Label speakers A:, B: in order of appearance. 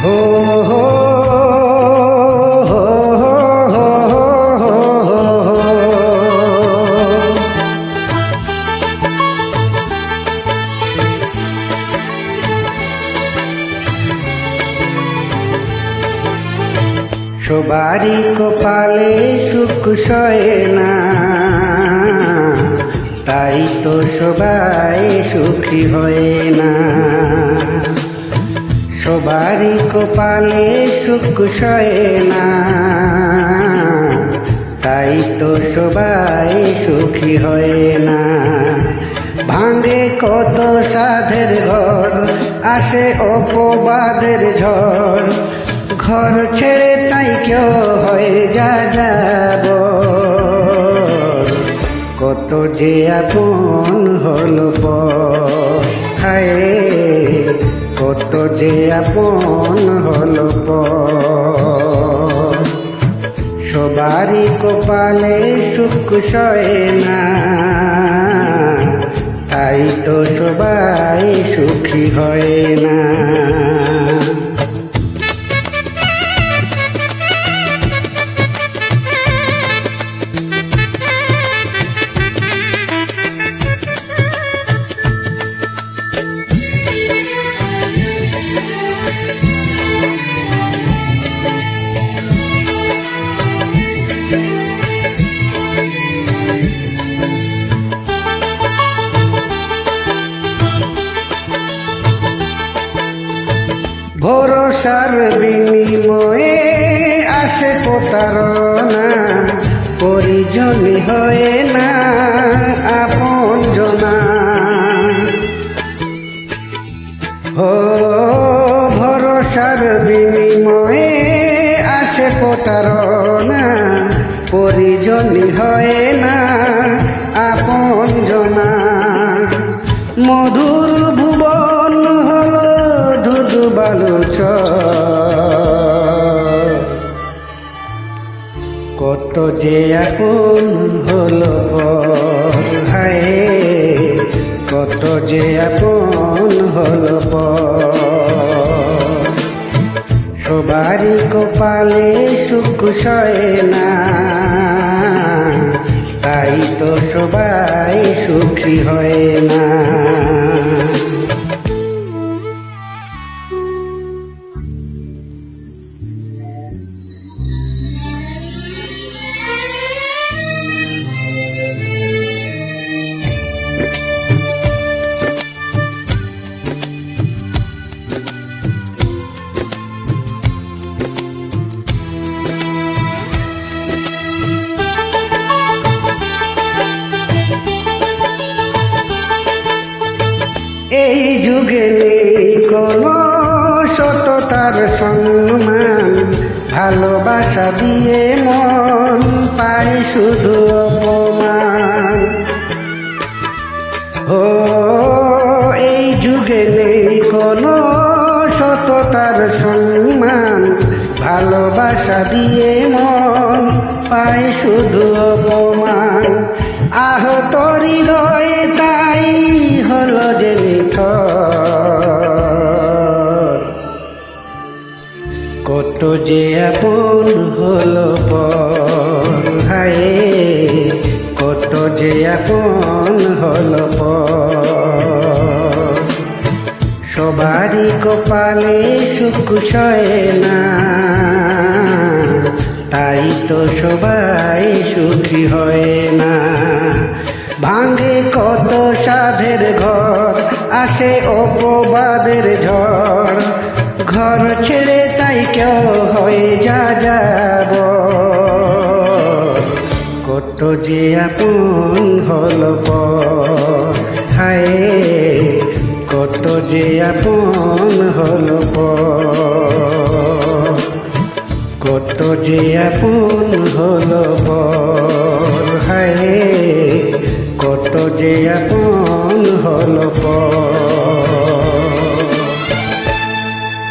A: হো হো সবারই কপালে সুখ সয়ে না, তাই তো সবাই সুখী হয় না। সবারই কপালে সুখ সয়ে না, তাই তো সবাই সুখী হয় না। ভাঙে কত সাধের ঘর, আসে অপবাদের ঝড়, ঘর ছেড়ে তাই কেউ হয়ে যাব। কত যে আপন হলো পর, হায় কত যে আপন হলো পর। সবারই কপালে সুখ সয়ে না, তাই তো সবাই সুখী হয় না। ভরসার বিনিময়ে আসে প্রতারণা, পরিজনই হয়ে না আপন জনা। ও ভরসার বিনিময়ে আসে প্রতারণা, পরিজনই হয় না আপন জনা। মধুর ভুবন হলো ধুধু বালুচর, কত যে আপন হলো পর, হায় কত যে আপন হলো পর। সবারই কপালে সুখ সয়ে না, তাই তো সবাই সুখী হয় না। এই যুগে নেই কোনো সততার সম্মান, ভালোবাসা দিয়ে মন পায় শুধু অপমান। ও এই যুগে নেই কোনো সততার সম্মান, ভালোবাসা দিয়ে মন পায় শুধু অপমান। আহত হৃদয়ে তাই হলো যে নিথর, কত যে আপন হলো পর, হায় কত যে আপন হলো পর। সবারই কপালে সুখ সয়ে না, তাই তো সবাই সুখী হয় না। ভাঙে কত সাধের ঘর, আসে অপবাদের ঝড়, ঘর ছেড়ে তাই কেউ হয়ে যাব। কত যে আপন হলো পর, হায় কত যে আপন হলো পর। কত যে আপন হলো পর, হায় কত যে আপন হলো পর।